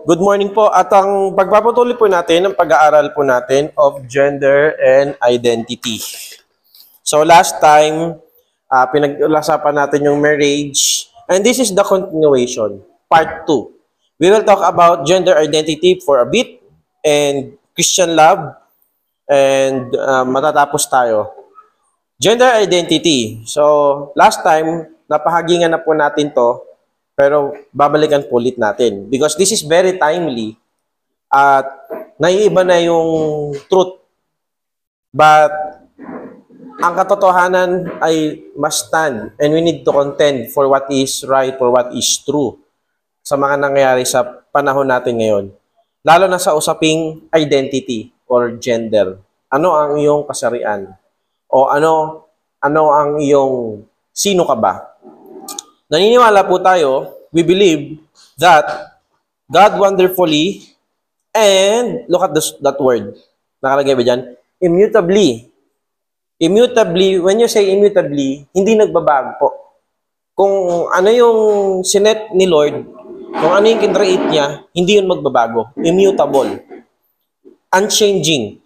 Good morning po at ang pagpapatuloy po natin ang pag-aaral po natin of gender and identity. So last time, pinag-usapan natin yung marriage and this is the continuation, part 2. We will talk about gender identity for a bit and Christian love and matatapos tayo. Gender identity. So last time, napahagingan na po natin to pero babalikan po ulit natin because this is very timely at naiiba na yung truth. But ang katotohanan ay must stand and we need to contend for what is right, for what is true sa mga nangyayari sa panahon natin ngayon. Lalo na sa usaping identity or gender. Ano ang iyong kasarian? O ano ang iyong sino ka ba? Naniniwala po tayo, we believe that God wonderfully, and look at that word, nakalagay ba dyan? Immutably. Immutably, when you say immutably, hindi nagbabago po. Kung ano yung sinet ni Lord, kung ano yung kinreate niya, hindi yun magbabago. Immutable. Unchanging.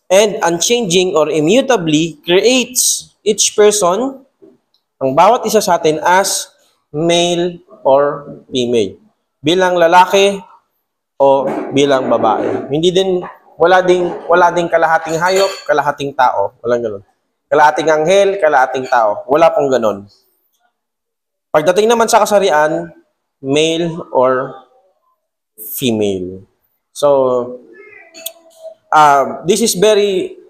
And unchanging or immutably creates each person, ang bawat isa sa atin as male or female. Bilang lalaki o bilang babae. Wala ding kalahating hayop, kalahating tao. Walang ganoon. Kalahating anghel, kalahating tao. Wala pong ganoon. Pagdating naman sa kasarian, male or female. So, this is very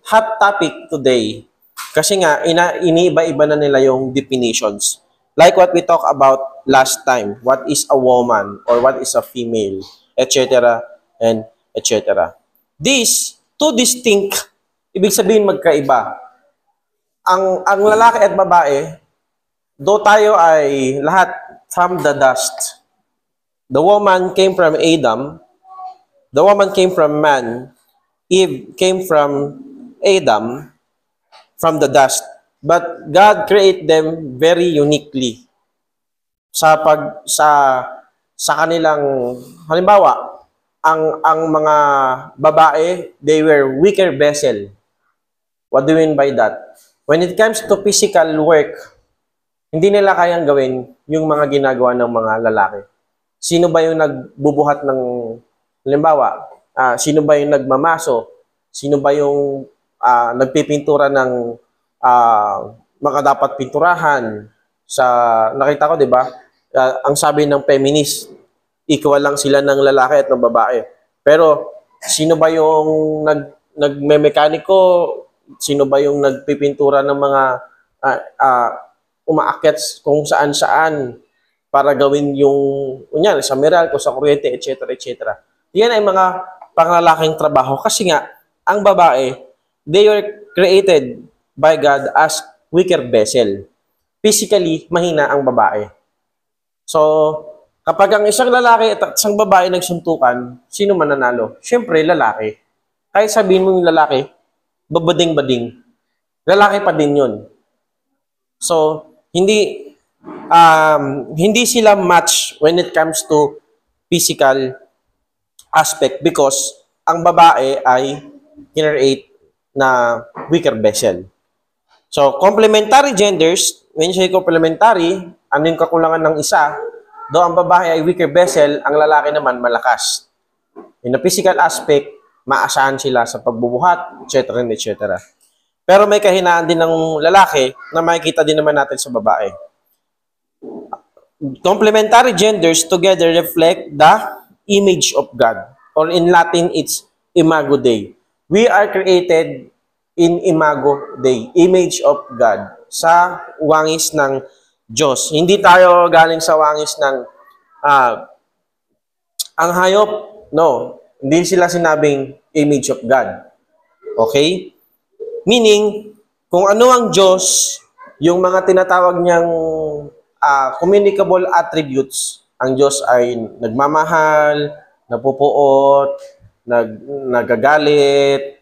hot topic today. Kasi nga, iniiba-iba na nila yung definitions. Like what we talked about last time. What is a woman or what is a female, etc. and etc. These two distinct, ibig sabihin magkaiba. Ang lalaki at babae, though tayo ay lahat from the dust. The woman came from Adam. The woman came from man. Eve came from Adam, from the dust. But God created them very uniquely. Sa kanilang halimbawa, ang mga babae, they were weaker vessel. What do you mean by that? When it comes to physical work, hindi nila kayang gawin yung mga ginagawa ng mga lalaki. Sino ba yung nagbubuhat ng halimbawa, sino ba yung nagmamaso? Sino ba yung nagpipintura ng mga dapat pinturahan? Nakita ko, di ba? Ang sabi ng feminist, equal lang sila ng lalaki at ng babae. Pero, sino ba yung nagme-mekaniko? Sino ba yung nagpipintura ng mga umaakyat kung saan-saan para gawin yung, kunyari, sa Meralco, sa kuryente, etc. etc. Yan ay mga panglalaking trabaho. Kasi nga, ang babae, they were created by God as weaker vessel. Physically, mahina ang babae. So, kapag ang isang lalaki at isang babae nagsuntukan, sino mananalo? Siyempre, lalaki. Kahit sabihin mo yung lalaki, babading-bading. Lalaki pa din yun. So, hindi sila match when it comes to physical aspect because ang babae ay generate na weaker vessel. So, complementary genders, when you say complementary, ano yung kakulangan ng isa? Though ang babae ay weaker vessel, ang lalaki naman malakas. In the physical aspect, maasahan sila sa pagbubuhat, etc. etc. Pero may kahinaan din ng lalaki na makikita din naman natin sa babae. Complementary genders together reflect the image of God. Or in Latin, it's Imago Dei. We are created in Imago Dei, image of God, sa wangis ng Diyos. Hindi tayo galing sa wangis ng ang hayop, no. Hindi sila sinabing image of God. Okay? Meaning, kung ano ang Diyos, yung mga tinatawag niyang communicable attributes, ang Diyos ay nagmamahal, napupuot, nagagalit,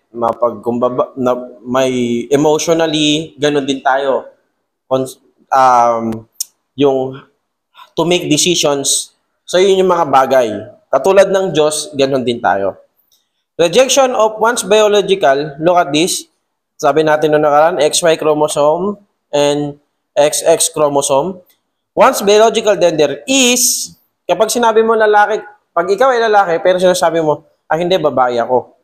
may emotionally, ganun din tayo. Yung to make decisions So, yun yung mga bagay. Katulad ng Diyos, ganun din tayo. Rejection of one's biological, look at this. Sabi natin noong nakaraan, XY chromosome and XX chromosome. One's biological gender is, kapag sinabi mo lalaki, pag ikaw ay lalaki, pero sinasabi mo, hindi, babae ako.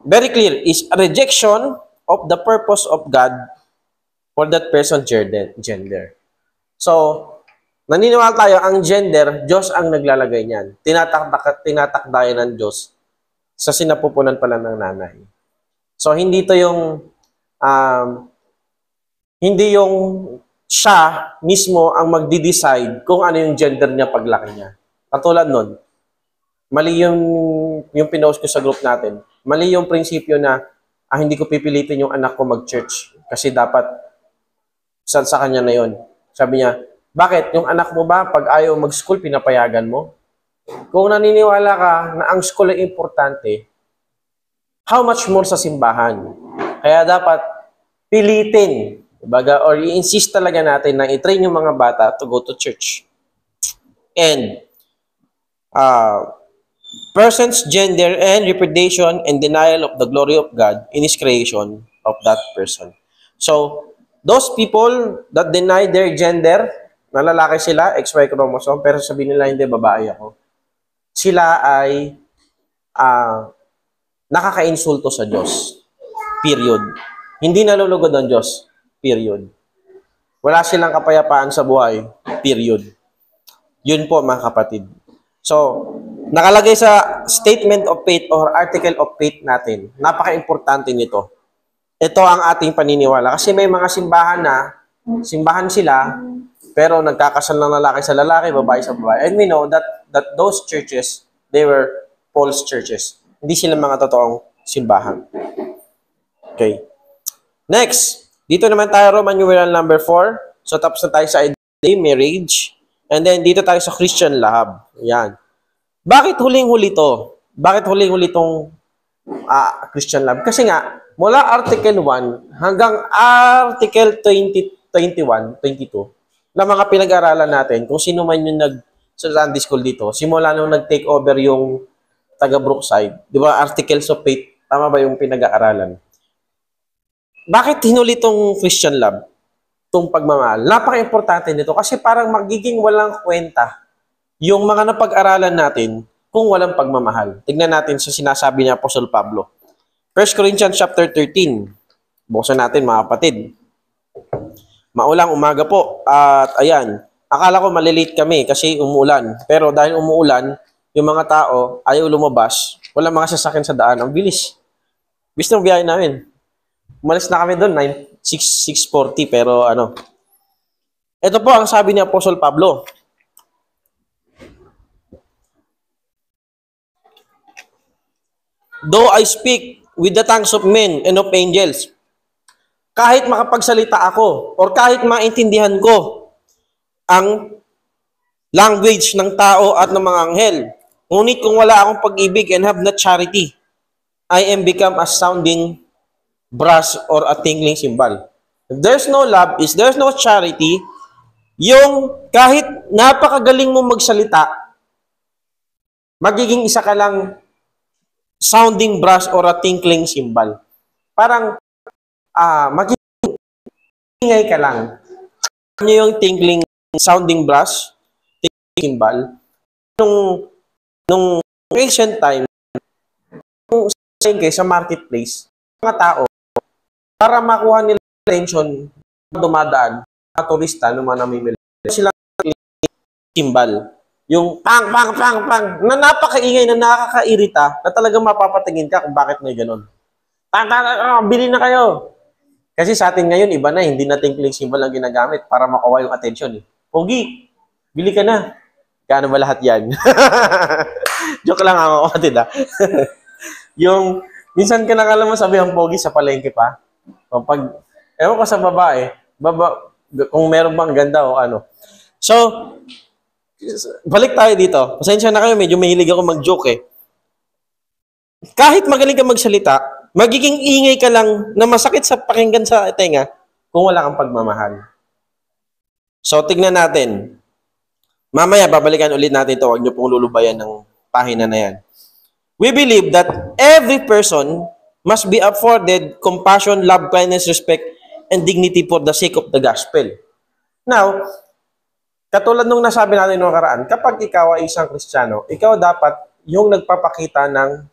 Very clear, is a rejection of the purpose of God for that person's gender. So, naniniwala tayo, ang gender, Diyos ang naglalagay niyan. Tinatakda yan ng Diyos sa sinapupunan pala ng nanay. So, hindi to yung, hindi yung siya mismo ang magdi-decide kung ano yung gender niya paglaki niya. Katulad nun, mali yung pinost ko sa group natin. Mali yung prinsipyo na hindi ko pipilitin yung anak ko mag-church kasi dapat sa kanya na yon. Sabi niya, bakit? Yung anak mo ba, pag ayaw mag-school, pinapayagan mo? Kung naniniwala ka na ang school ay importante, how much more sa simbahan? Kaya dapat pilitin, baga, or i-insist talaga natin na i-train yung mga bata to go to church. And, person's gender and repudiation and denial of the glory of God in His creation of that person. So, those people that deny their gender, na lalaki sila, XY chromosome, pero sabihin nila, hindi, babae ako. Sila ay nakaka-insulto sa Diyos. Period. Hindi nalulugod ang Diyos. Period. Wala silang kapayapaan sa buhay. Period. Yun po, mga kapatid. So, nakalagay sa statement of faith or article of faith natin, napaka-importante nito. Ito ang ating paniniwala. Kasi may mga simbahan sila, pero nagkakasal ng lalaki sa lalaki, babae sa babae. And we know that those churches, they were false churches. Hindi sila mga totoong simbahan. Okay. Next, dito naman tayo, Roman numeral number 4. So, tapos na tayo sa identity, marriage. And then, dito tayo sa Christian love. Yan. Bakit huling-huli to? Bakit huling-huli tong Christian love? Kasi nga, mula Article 1 hanggang Article 20, 21, 22, na mga pinag-aralan natin, kung sino man yung sa Sunday School dito, simula nung nag-take over yung taga Brookside, di ba, Articles of Faith, tama ba yung pinag-aaralan? Bakit hinuli tong Christian love? Itong pagmamahal? Napaka-importante nito kasi parang magiging walang kwenta yung mga napag-aralan natin kung walang pagmamahal. Tignan natin sa sinasabi ni Apostol Pablo. 1 Corinthians chapter 13. Buksan natin, mga kapatid. Maulang umaga po. At ayan, akala ko malilate kami kasi umuulan. Pero dahil umuulan, yung mga tao ayaw lumabas. Wala mga sasakyan sa daan. Ang bilis. Bilis ng biyahe namin. Umalis na kami doon, 6:40. Pero ano. Ito po ang sabi ni Apostol Pablo. Though I speak with the tongues of men and of angels, kahit makapagsalita ako or kahit maintindihan ko ang language ng tao at ng mga anghel, ngunit kung wala akong pag-ibig and have not charity, I am become a sounding brass or a tingling cymbal. If there's no love, if there's no charity, yung kahit napakagaling mo magsalita, magiging isa ka lang sounding brass or a tinkling cymbal. Parang mag-ingay ka lang. Ano yung tinkling sounding brass, tinkling cymbal? Nung ancient time, sa marketplace, mga tao, para makuha nila attention, dumadaan, mga turista, ng mga namimili, sila cymbal. Yung pang, pang, pang, pang, na napakaingay, na nakakairita, na talagang mapapatingin ka kung bakit may ganun. Bili na kayo. Kasi sa atin ngayon, iba na, hindi na tinkling cymbal ang ginagamit para makuha yung attention. Pogi, bili ka na. Gaano ba lahat yan? Joke lang ako, kapatid ha. Yung, minsan ka nakala mo sabi ang pogi sa palengke pa. O pag, ewan ko sa babae, kung meron bang ganda o ano. So, balik tayo dito. Pasensya na kayo, medyo mahilig ako mag-joke eh. Kahit magaling ka magsalita, magiging ingay ka lang na masakit sa pakinggan sa tenga kung wala kang pagmamahal. So, tignan natin. Mamaya, babalikan ulit natin ito. Huwag niyo pong lulubayan ng pahina na yan. We believe that every person must be afforded compassion, love, kindness, respect, and dignity for the sake of the gospel. Now, katulad nung nasabi natin noong nakaraan, kapag ikaw ay isang Kristiyano, ikaw dapat yung nagpapakita ng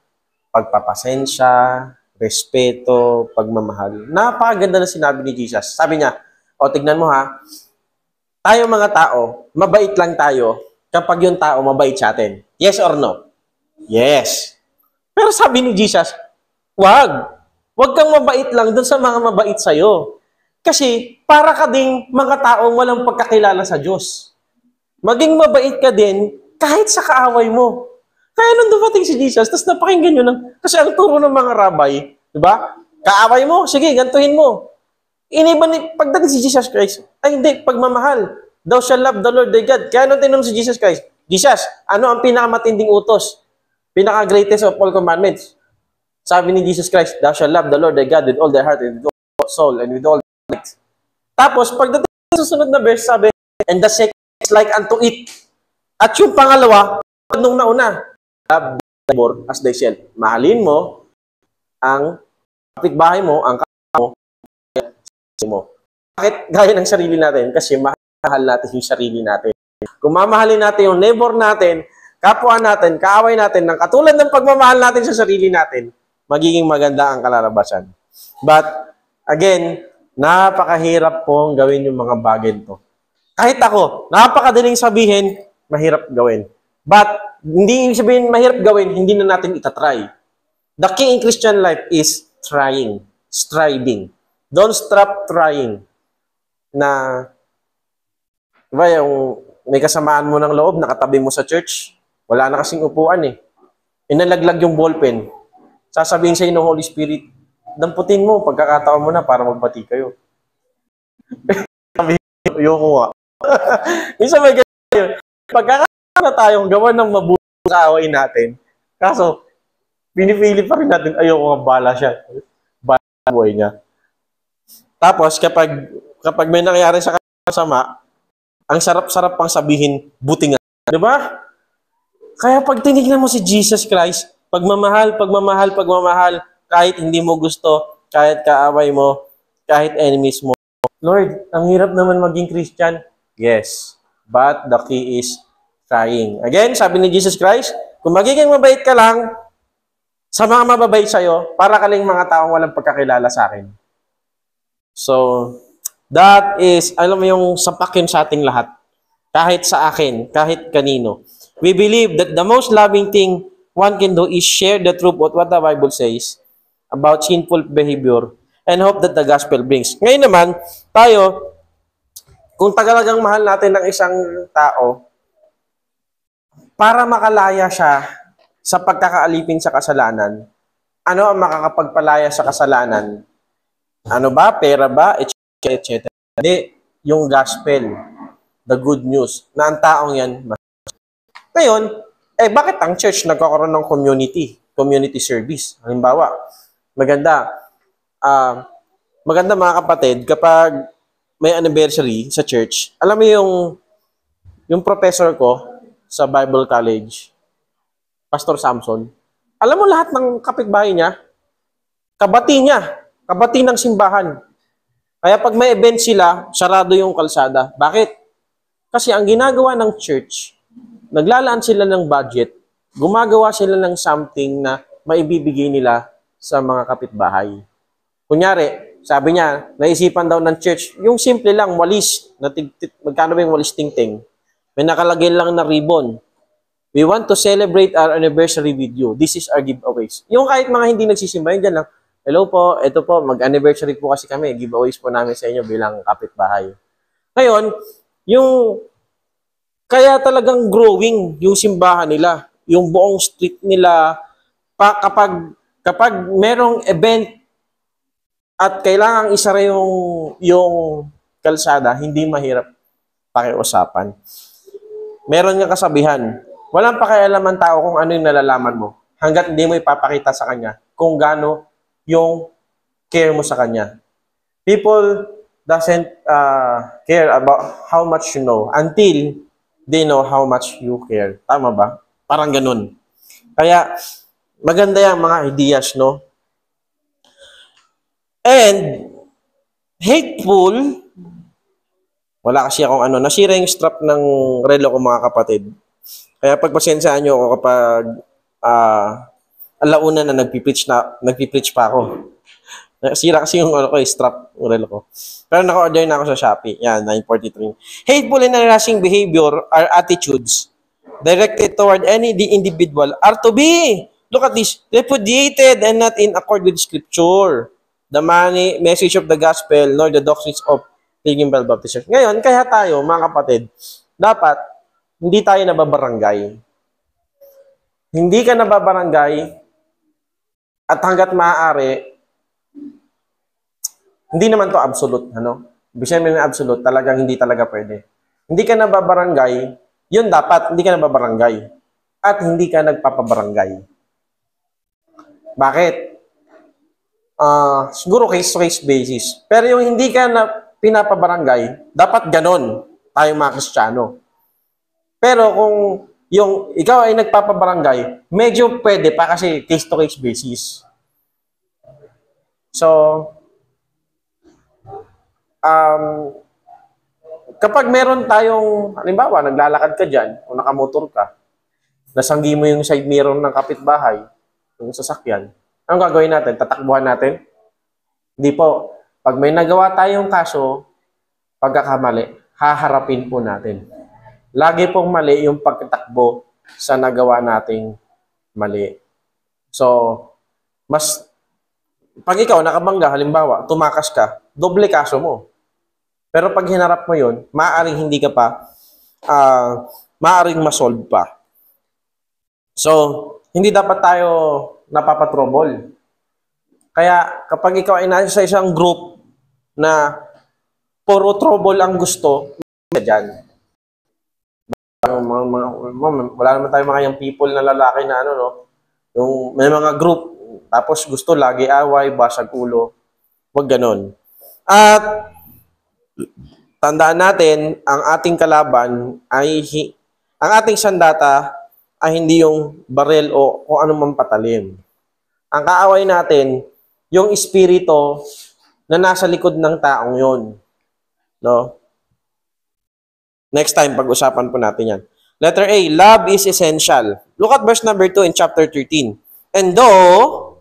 pagpapasensya, respeto, pagmamahal. Napakaganda na sinabi ni Jesus. Sabi niya, o tignan mo ha, tayo mga tao, mabait lang tayo kapag yung tao mabait sa atin. Yes or no? Yes. Pero sabi ni Jesus, wag. Wag kang mabait lang dun sa mga mabait sa'yo. Kasi para ka ding mga taong walang pagkakilala sa Diyos. Maging mabait ka din kahit sa kaaway mo. Kaya nung dumating si Jesus, tapos napakinggan nyo lang, kasi ang turo ng mga rabay, di ba? Kaaway mo, sige, gantuhin mo. Iniba ni, pagdating si Jesus Christ, ay hindi, pagmamahal. Thou shall love the Lord thy God. Kaya nung tinanong si Jesus Christ, Jesus, ano ang pinakamatinding utos? Pinaka-greatest of all commandments. Sabi ni Jesus Christ, thou shall love the Lord thy God with all thy heart and with all soul and with all thy might. Tapos, pagdating sa susunod na verse, sabi, and the second is like unto it. At yung pangalawa, nung nauna, love thy neighbor as thyself. Mahalin mo ang kapitbahay mo, ang kapwa mo. Bakit gaya ng sarili natin? Kasi mahal natin yung sarili natin. Kung mamahalin natin yung neighbor natin, kapwa natin, kaaway natin, ng katulad ng pagmamahal natin sa sarili natin, magiging maganda ang kalalabasan. But, again, napakahirap pong gawin yung mga bagay to. Kahit ako, napakadaling sabihin, mahirap gawin. But, hindi ibig sabihin mahirap gawin, hindi na natin itatry. The key in Christian life is trying, striving. Don't stop trying. Na, diba yung may kasamaan mo ng loob, nakatabi mo sa church, wala na kasing upuan eh. Inalaglag yung ballpen. Sasabihin sa'yo ng Holy Spirit, damputin mo, pagkakataon mo na para magbati kayo. Ayoko nga. Minsan may ganyan. Pagkakataon na tayong gawa ng mabuti sa kaaway natin. Kaso, pinipili pa rin natin, ayoko nga, bala siya. Bala buhay niya. Tapos, kapag may nangyari sa kasama, ang sarap-sarap pang sabihin, buti nga. Diba? Kaya pag tinignan mo si Jesus Christ, pagmamahal, pagmamahal, pagmamahal, kahit hindi mo gusto, kahit kaaway mo, kahit enemies mo. Lord, ang hirap naman maging Christian. Yes, but the key is trying. Again, sabi ni Jesus Christ, kung magiging mabait ka lang, sa mga mababait sa'yo, para ka lang mga taong walang pagkakilala sa akin. So, that is, alam mo yung sapak yun sa ating lahat. Kahit sa akin, kahit kanino. We believe that the most loving thing one can do is share the truth of what the Bible says about sinful behavior and hope that the gospel brings. Ngayon naman, tayo, kung tagalagang mahal natin ng isang tao, para makalaya siya sa pagkakaalipin sa kasalanan, ano ang makakapagpalaya sa kasalanan? Ano ba? Pera ba? Etc. etc. Hindi, yung gospel, the good news, na ang taong yan. Ngayon, bakit ang church nagkakaroon ng community service? Halimbawa, maganda mga kapatid, kapag may anniversary sa church, alam mo yung professor ko sa Bible College, Pastor Samson, alam mo lahat ng kapitbahay niya, kabati ng simbahan. Kaya pag may event sila, sarado yung kalsada. Bakit? Kasi ang ginagawa ng church, naglalaan sila ng budget, gumagawa sila ng something na maibibigay nila sa mga kapitbahay. Kunyari, sabi niya, naisipan daw ng church, yung simple lang, walis, magkano ba yung walis tingting? May nakalagay lang na ribbon. We want to celebrate our anniversary with you. This is our giveaways. Yung kahit mga hindi nagsisimba, yun dyan lang, hello po, ito po, mag-anniversary po kasi kami, giveaways po namin sa inyo bilang kapitbahay. Ngayon, kaya talagang growing yung simbahan nila, yung buong street nila, kapag merong event at kailangang isara yung kalsada, hindi mahirap pakiusapan. Meron nga kasabihan, walang pakialaman tao kung ano yung nalalaman mo, hanggat hindi mo ipapakita sa kanya kung gaano yung care mo sa kanya. People doesn't care about how much you know until they know how much you care. Tama ba? Parang ganun. Kaya, maganda yung mga ideas, no? And, hateful, wala kasi akong nasira yung strap ng relo ko mga kapatid. Kaya pagpasensyaan nyo ako kapag alauna na nagpipreach pa ako. Sira kasi yung strap ng relo ko. Pero naka-order na ako sa Shopee. Yan, 943. Hateful and harassing behavior are attitudes directed toward any individual are to be, look at this, repudiated and not in accord with Scripture, the message of the gospel, nor the doctrines of Pilgrim Baptist Church. Ngayon, kaya tayo, mga kapatid, dapat hindi tayo nababarangay. Hindi ka nababarangay at hanggat maaari, hindi naman to absolute, Ibig sabihin ng absolute, talagang hindi talaga pwede. Hindi ka nababarangay, yun dapat, hindi ka nababarangay. At hindi ka nagpapabarangay. Bakit? Siguro case-to-case basis. Pero yung hindi ka na pinapabarangay, dapat ganon tayo mga Kristiyano. Pero kung yung ikaw ay nagpapabarangay, medyo pwede pa kasi case-to-case basis. So, kapag meron tayong, halimbawa, naglalakad ka dyan, o nakamotor ka, nasanggi mo yung side mirror ng kapitbahay, yung sasakyan, anong gagawin natin? Tatakbuhan natin? Hindi po. Pag may nagawa tayong kaso, pagkakamali, haharapin po natin. Lagi pong mali yung pagtatakbo sa nagawa nating mali. So, pag ikaw nakabangga, halimbawa, tumakas ka, doble kaso mo. Pero pag hinarap mo yun, maaaring hindi ka pa, maaaring masolve pa. So, hindi dapat tayo napapatrobol. Kaya kapag ikaw ay nasa isang group na puro trouble ang gusto, dyan. Wala naman tayo mga yung people na lalaki na yung may mga group, tapos gusto lagi away, basag ulo. Huwag ganon. At tandaan natin, ang ating kalaban ang ating sandata ay hindi yung barel o kung anumang patalim. Ang kaaway natin, yung espiritu na nasa likod ng taong yon. No? Next time, pag-usapan po natin yan. Letter A, love is essential. Look at verse number 2 in chapter 13. And though,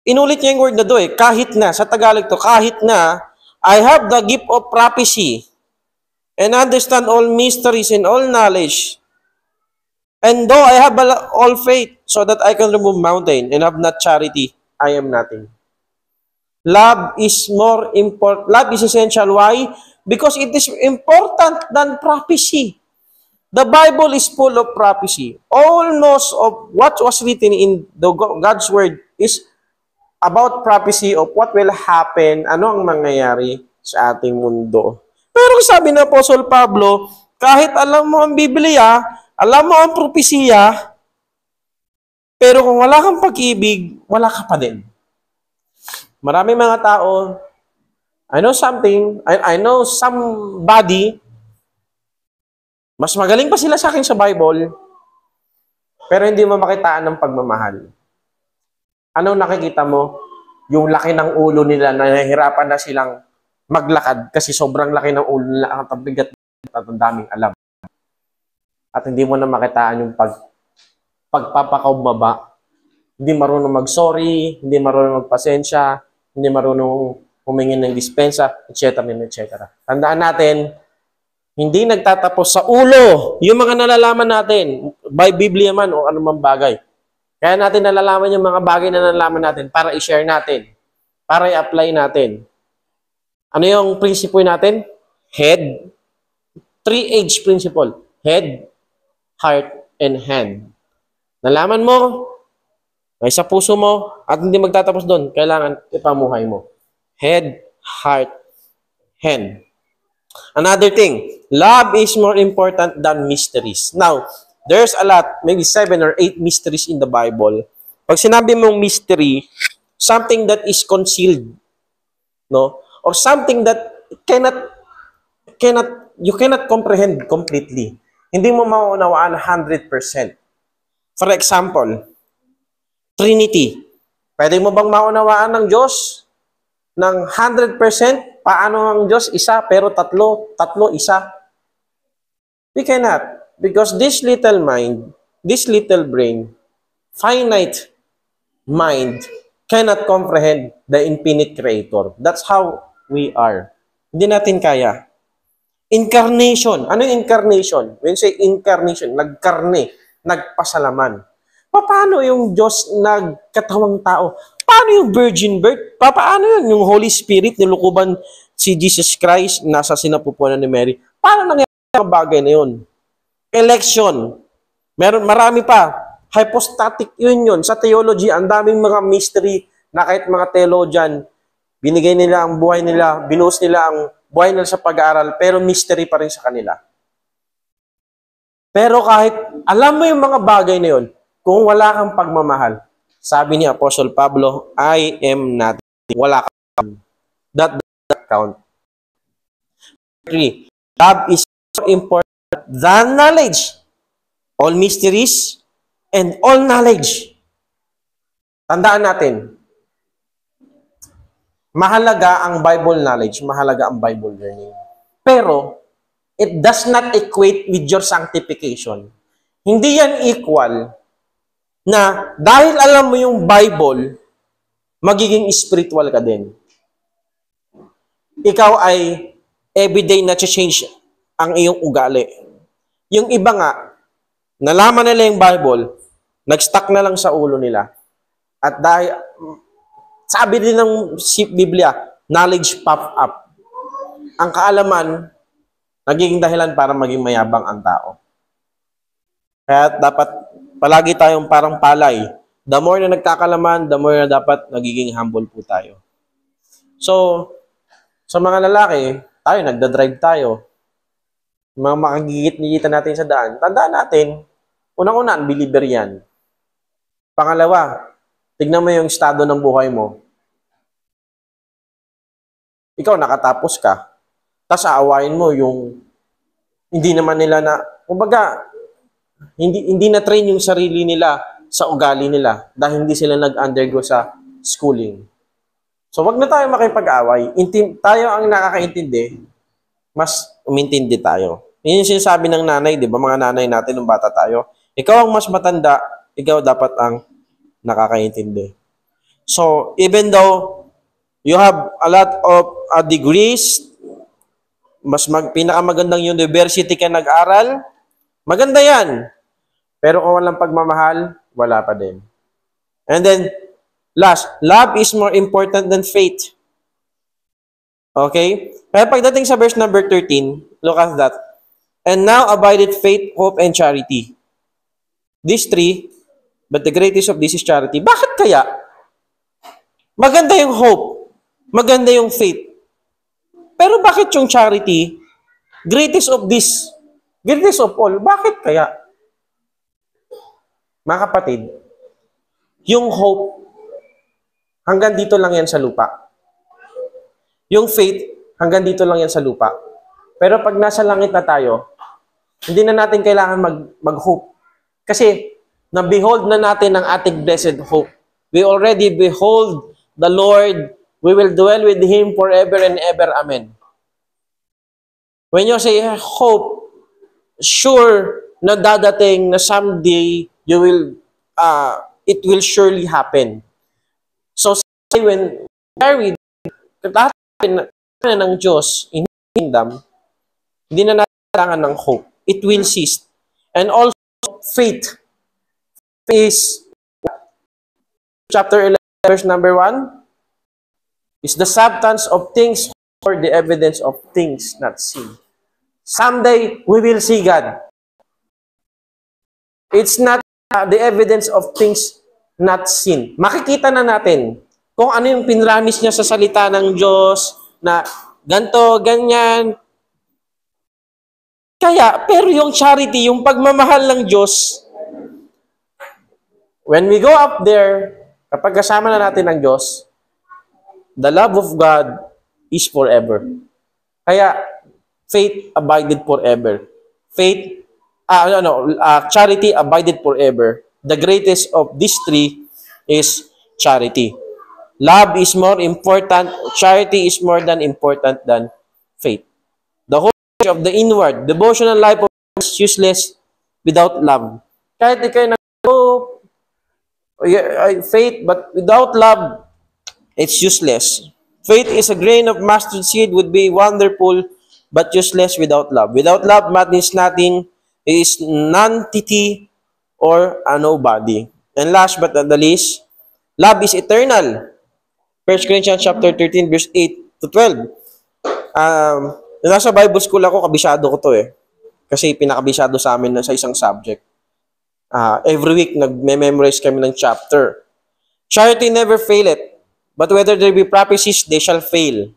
inulit niya yung word na do kahit na, sa Tagalog to, kahit na, I have the gift of prophecy and understand all mysteries and all knowledge. And though I have all faith so that I can remove mountain and have not charity, I am nothing. Love is more important. Love is essential. Why? Because it is important than prophecy. The Bible is full of prophecy. All most of what was written in God's word is about prophecy of what will happen, ano ang mangyayari sa ating mundo. Pero sabi ng Apostle Pablo, kahit alam mo ang Biblia, alam mo ang propesiya, pero kung wala kang pag-ibig, wala ka pa din. Maraming mga tao, I know somebody, mas magaling pa sila sa akin sa Bible, pero hindi mo makitaan ng pagmamahal. Anong nakikita mo? Yung laki ng ulo nila, nahihirapan na silang maglakad kasi sobrang laki ng ulo nila, ang tabigat at ang daming alam. At hindi mo na makitaan yung pagpapakaumbaba. Hindi marunong mag-sorry, hindi marunong magpasensya, hindi marunong humingi ng dispensa, etc. Tandaan natin, hindi nagtatapos sa ulo yung mga nalalaman natin, by Biblia man o anumang bagay. Kaya natin nalalaman yung mga bagay na nalalaman natin para i-share natin, para i-apply natin. Ano yung principle natin? Head. 3H principle. Head, heart, and hand. Nalaman mo, may sa puso mo, at hindi magtatapos doon, kailangan ipamuhay mo. Head, heart, hand. Another thing, love is more important than mysteries. Now, there's a lot, maybe 7 or 8 mysteries in the Bible. Pag sinabi mong mystery, something that is concealed, no? Or something that cannot you cannot comprehend completely. Hindi mo maunawaan 100%. For example, Trinity. Pwede mo bang maunawaan ng Diyos ng 100%? Paano ang Diyos? Isa, pero tatlo, isa. We cannot. Because this little mind, this little brain, finite mind, cannot comprehend the infinite Creator. That's how we are. Hindi natin kaya. Incarnation. Ano yung incarnation? When you say incarnation, nagkarne, nagpasalaman. Paano yung Diyos nagkatawang tao? Paano yung virgin birth? Paano yun? Yung Holy Spirit, nilukuban si Jesus Christ, nasa sinapupunan ni Mary. Paano nangyari ang bagay na yun? Election. Marami pa. Hypostatic union. Sa theology, ang daming mga mystery na kahit mga theologian, binigay nila ang buhay nila, binuhos nila ang buhay nila sa pag-aaral, pero mystery pa rin sa kanila. Pero kahit alam mo yung mga bagay na yun, kung wala kang pagmamahal, sabi ni Apostle Pablo, I am nothing. Wala kang. That doesn't count. 3. Love is more important than knowledge. All mysteries and all knowledge. Tandaan natin, mahalaga ang Bible knowledge, mahalaga ang Bible learning. Pero, it does not equate with your sanctification. Hindi yan equal na dahil alam mo yung Bible, magiging spiritual ka din. Ikaw ay everyday na change ang iyong ugali. Yung iba nga, nalaman nila yung Bible, nag-stuck na lang sa ulo nila. At dahil, sabi din ng Biblia, knowledge puff up. Ang kaalaman, nagiging dahilan para maging mayabang ang tao. Kaya dapat palagi tayong parang palay. The more na nagkakalaman, the more na dapat nagiging humble po tayo. So, sa mga lalaki, tayo, nagdadrive tayo. Mga makagigit-gigita natin sa daan. Tandaan natin, unang-una, believer yan. Pangalawa, tignan mo yung estado ng buhay mo. Ikaw, nakatapos ka. Tapos aawain mo yung hindi naman nila na, kumbaga, hindi na train yung sarili nila sa ugali nila dahil hindi sila nag-undergo sa schooling. So, wag na tayo makipag-away. Tayo ang nakakaintindi, mas umintindi tayo. Yun yung sinasabi ng nanay, di ba? Mga nanay natin nung bata tayo. Ikaw ang mas matanda, ikaw dapat ang nakakaintindi. So, even though you have a lot of degrees, pinakamagandang university ka nag-aral, maganda yan. Pero kung walang pagmamahal, wala pa din. And then, last, love is more important than faith. Okay? Kaya pagdating sa verse number 13, look at that. And now abideth faith, hope, and charity. These three, but the greatest of this is charity. Bakit kaya? Maganda yung hope. Maganda yung faith. Pero bakit yung charity, greatest of this, greatest of all, bakit kaya? Mga kapatid, yung hope, hanggang dito lang yan sa lupa. Yung faith, hanggang dito lang yan sa lupa. Pero pag nasa langit na tayo, hindi na natin kailangan mag-hope. Kasi, na-behold na natin ang ating blessed hope. We already behold the Lord. We will dwell with Him forever and ever. Amen. When you say hope, sure na dadating na someday you will, it will surely happen. So, when married, katahatin na ng Diyos in His kingdom, hindi na natin kailangan ng hope. It will cease. And also, faith. Faith is, chapter 11, verse number 1, is the substance of things or the evidence of things not seen. Someday, we will see God. It's not the evidence of things not seen. Makikita na natin kung ano yung pinramis niya sa salita ng Diyos na ganto, ganyan. Kaya, pero yung charity, yung pagmamahal ng Diyos, when we go up there, kapag kasama na natin ang Diyos, the love of God is forever. Kaya, faith abided forever. Charity abided forever. The greatest of these three is charity. Love is more important. Charity is more than important than faith. The whole of the inward, devotional life of is useless without love. Kahit ikay faith, but without love, it's useless. Faith is a grain of mustard seed would be wonderful, but useless without love. Without love, man is nothing, is nonentity or a nobody. And last but not the least, love is eternal. 1 Corinthians chapter 13, verse 8 to 12. Nasa Bible school ako, kabisado ko to eh. Kasi pinakabisado sa amin sa isang subject. Every week, nagme-memorize kami ng chapter. Charity never faileth, but whether there be prophecies, they shall fail.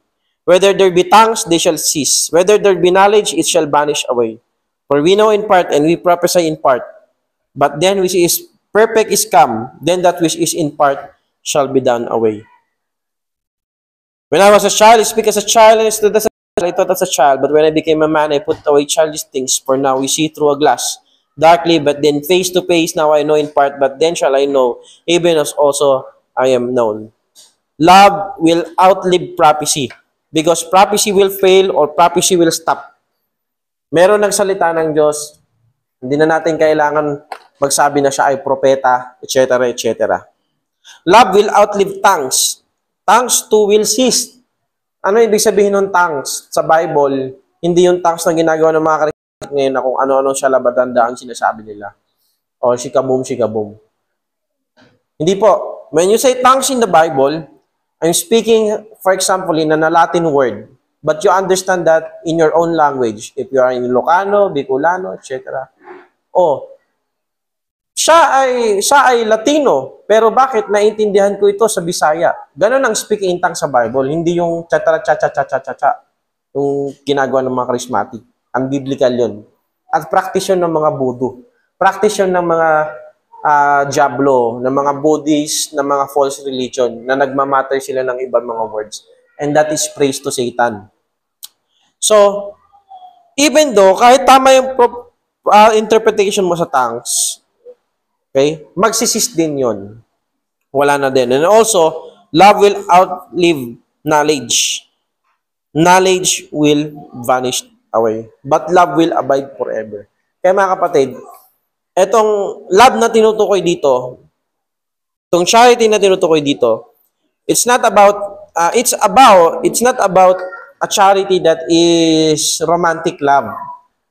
Whether there be tongues, they shall cease. Whether there be knowledge, it shall vanish away. For we know in part, and we prophesy in part. But then which is perfect is come, then that which is in part shall be done away. When I was a child, I speak as a child, and I stood as a child, I thought as a child. But when I became a man, I put away childish things. For now we see through a glass, darkly, but then face to face. Now I know in part, but then shall I know, even as also I am known. Love will outlive prophecy, because prophecy will fail or prophecy will stop. Meron nagsalita ng Diyos, hindi na natin kailangan magsabi na siya ay propeta, etc., etc. Love will outlive tongues. Tongues too will cease. Ano ibig sabihin ng tongues? Sa Bible, hindi yung tongues na ginagawa ng mga Christian ngayon na kung ano-ano siya labadanda ang sinasabi nila. O shikaboom, shikaboom. Hindi po. When you say tongues in the Bible, I'm speaking, for example, in a Latin word, but you understand that in your own language. If you are in Ilocano, Bicolano, etc. Siya ay Latino, pero bakit naintindihan ko ito sa Bisaya? Ganon ang speaking in tongues sa Bible, hindi yung cha-cha-cha-cha-cha-cha yung ginagawa ng mga charismatic. Ang biblical yun. At practice yun ng mga Buddha. Practice yun ng mga Diablo, ng mga Buddhist, ng mga false religion, na nagmamatter sila ng ibang mga words. And that is praise to Satan. So, even though, kahit tama yung interpretation mo sa tongues, okay, magsisist din yun. Wala na din. And also, love will outlive knowledge. Knowledge will vanish away. But love will abide forever. Kaya mga kapatid, etong love na tinutukoy dito, itong charity na tinutukoy dito, it's not about a charity that is romantic love,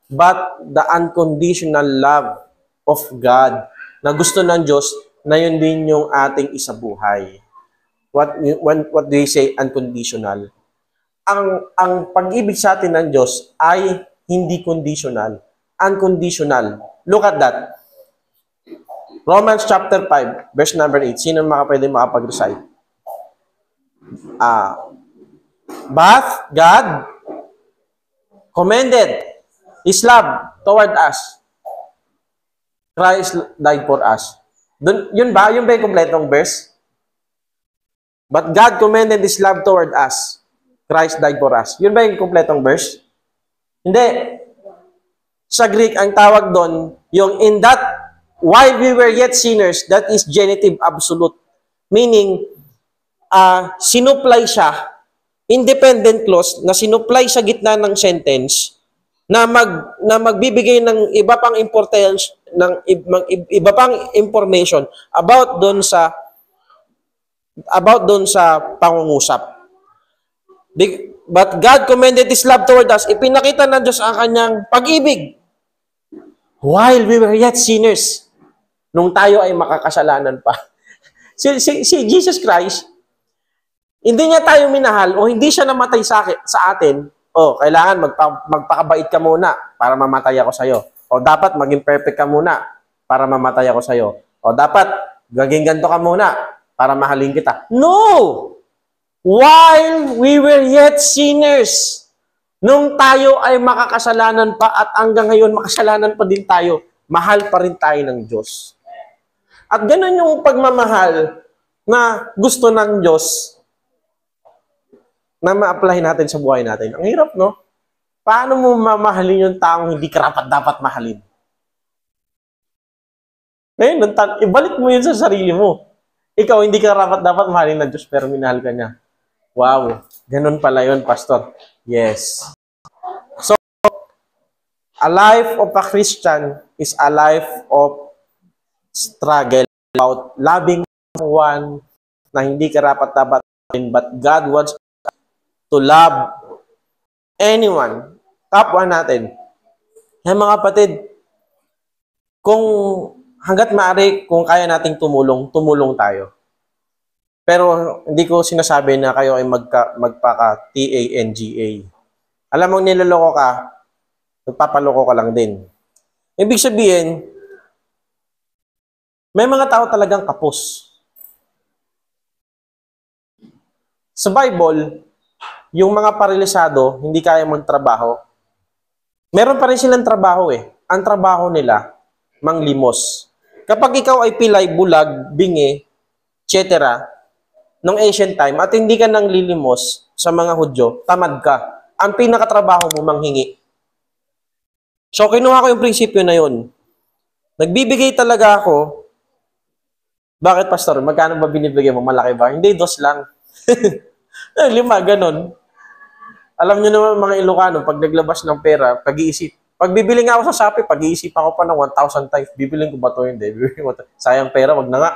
but the unconditional love of God na gusto ng Diyos na yun din yung ating isabuhay. What do you say? Unconditional. Ang pag-ibig sa atin ng Diyos ay hindi conditional. Unconditional. Look at that. Romans chapter 5, verse number 8. Sino pwede makapag-recite? But God commended His love toward us. Christ died for us. Yun ba yung kompletong verse? But God commended His love toward us. Christ died for us. Yun ba yung kompletong verse? Hindi. Sa Greek, ang tawag doon, yung in that, while we were yet sinners, that is genitive absolute. Meaning, sinupply siya, independent clause, na sinupply sa gitna ng sentence, na magbibigay ng iba pang importance, ng iba pang information about doon sa pangungusap. But God commended His love toward us. Ipinakita ng Diyos ang kanyang pag-ibig. While we were yet sinners, nung tayo ay makakasalanan pa. Si Jesus Christ, hindi niya tayo minahal o hindi siya namatay sa atin. Kailangan magpakabait ka muna para mamatay ako sa'yo. O dapat maging perfect ka muna para mamatay ako sa'yo. O dapat gaging ganito ka muna para mahalin kita. No! While we were yet sinners, nung tayo ay makakasalanan pa at hanggang ngayon makasalanan pa din tayo, mahal pa rin tayo ng Diyos. At ganun yung pagmamahal na gusto ng Diyos na ma-apply natin sa buhay natin. Ang hirap, no? Paano mo mamahalin yung taong hindi karapat dapat mahalin? Ngayon, ibalik mo yun sa sarili mo. Ikaw, hindi karapat dapat mahalin ng Diyos, pero minahal ka niya. Wow, ganun pala yun, Pastor. Yes. So, a life of a Christian is a life of struggle about loving someone na hindi karapat-dapat, but God wants to love anyone, kapwa natin. Hey, mga kapatid, kung hanggat maaari, kung kaya nating tumulong, tumulong tayo. Pero hindi ko sinasabi na kayo ay magpaka-TANGA. Alam mo, niloloko ka, nagpapaloko ka lang din. Ibig sabihin, may mga tao talagang kapos. Sa Bible, yung mga paralisado, hindi kaya magtrabaho, meron pa rin silang trabaho eh. Ang trabaho nila, manglimos. Kapag ikaw ay pilay, bulag, bingi, etc., nung ancient time, at hindi ka nang lilimos sa mga Hudyo, tamad ka. Ang pinakatrabaho mo, manghingi. So, kinuha ko yung prinsipyo na yun. Nagbibigay talaga ako. Bakit, Pastor? Magkano ba binibigay mo? Malaki ba? Hindi, 2 lang. 5, ganun. Alam nyo naman mga Ilocano, pag naglabas ng pera, pag-iisip. Pag bibili nga ako sa Shopee, pag-iisip ako pa ng 1,000 times. Bibiling ko ba ito? Hindi. Sayang pera, wag na nga.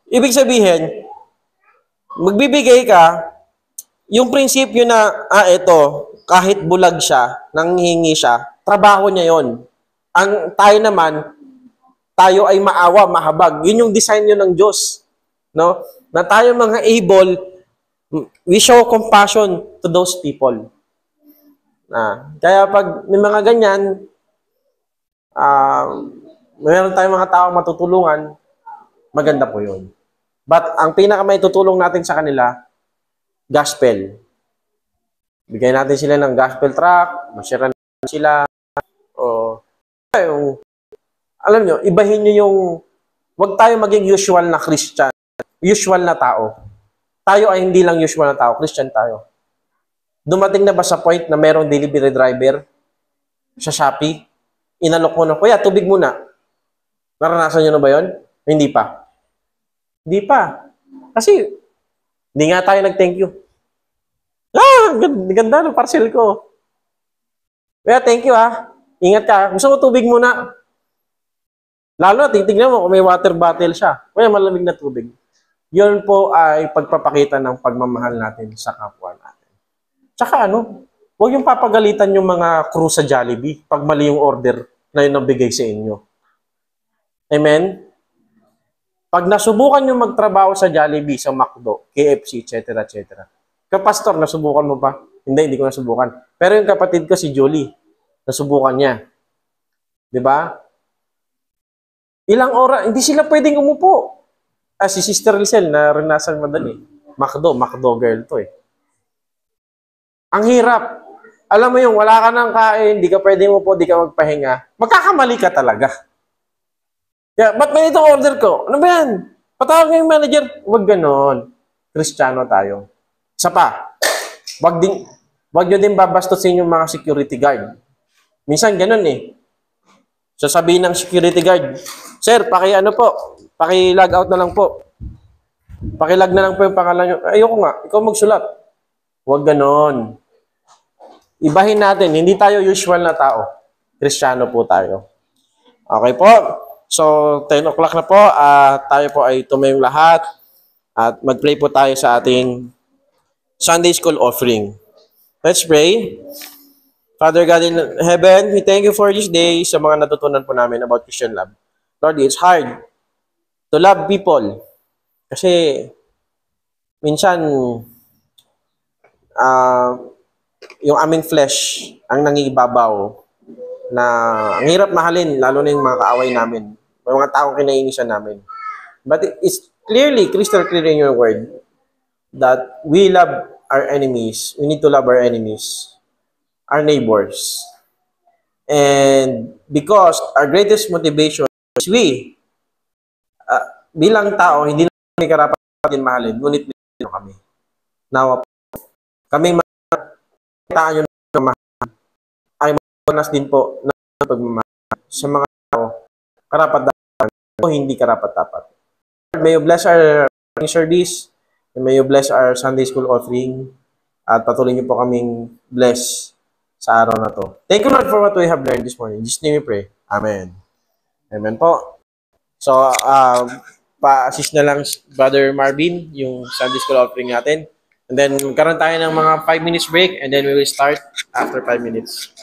Ibig sabihin, magbibigay ka, yung prinsipyo na, ito, kahit bulag siya, nanghihingi siya, trabaho niya yon. Ang tayo naman, tayo ay maawa, mahabag. Yun yung design yun ng Diyos. No? Na tayo mga able, we show compassion to those people. Kaya pag may mga ganyan, mayroon tayong mga tao matutulungan, maganda po yun. But ang pinaka may tutulong natin sa kanila, gospel. Bigyan natin sila ng gospel tract, masyara natin sila, o alam nyo, ibahin nyo yung, wag tayo maging usual na Christian, usual na tao. Tayo ay hindi lang usual na tao, Christian tayo. Dumating na ba sa point na merong delivery driver sa Shopee, inalok mo na, kuya, tubig muna. Naranasan nyo na ba yun? Hindi pa. Hindi pa. Kasi, hindi nga tayo nag-thank you. Ganda ng parcel ko. Kaya thank you Ingat ka. Gusto mo tubig muna. Lalo na, titignan mo kung may water bottle siya. Kaya malamig na tubig. Yun po ay pagpapakita ng pagmamahal natin sa kapwa natin. Tsaka huwag yung papagalitan yung mga crew sa Jollibee pag mali yung order na yun nabigay sa inyo. Amen? Pag nasubukan nyo magtrabaho sa Jollibee, sa McDo, KFC, etc., etc. Kapastor, nasubukan mo pa? Hindi ko nasubukan. Pero yung kapatid ko, si Julie, nasubukan niya. Diba? Ilang oras, hindi sila pwedeng umupo. Si Sister Lizelle, naranasan madali. McDo girl to eh. Ang hirap. Alam mo yung wala ka nang kain, di ka pwedeng umupo, di ka magpahinga. Magkakamali ka talaga. Ba't may itong order ko? Ano ba yan? Patawag ng manager. Huwag ganon. Kristiyano tayo. Isa pa, wag nyo din babastusin yung mga security guard. Minsan ganon eh. Sasabihin ng security guard, sir, paki-log out na lang po. Paki-log na lang po yung pangalan nyo. Ayoko nga, ikaw magsulat. Huwag ganon. Ibahin natin, hindi tayo usual na tao. Kristiyano po tayo. Okay po. So, 10 o'clock na po. Tayo po ay tumayong lahat. At mag-pray po tayo sa ating Sunday School offering. Let's pray. Father God in heaven, we thank you for this day sa mga natutunan po namin about Christian love. Lord, it's hard to love people. Kasi, minsan, yung aming flesh ang nangibabaw na ang hirap mahalin, lalo na yung mga kaaway namin. May mga taong kinainisan namin. But it's clearly, crystal clear in your word that we love our enemies. We need to love our enemies, our neighbors. And because our greatest motivation is we, bilang tao, hindi namin karapat natin mahalin, ngunit nito kami. Nawa po. Kami tayo ng Onas din po ng pagmamahal sa mga tao, karapat-dapat o hindi karapat-dapat. May you bless our service, and may you bless our Sunday School offering, at patuloy niyo po kaming bless sa araw na to. Thank you, Lord, for what we have learned this morning. In Jesus' name we pray. Amen. Amen po. So, pa-assist na lang Brother Marvin yung Sunday School offering natin. And then, magkaroon tayo ng mga 5 minutes break and then we will start after 5 minutes.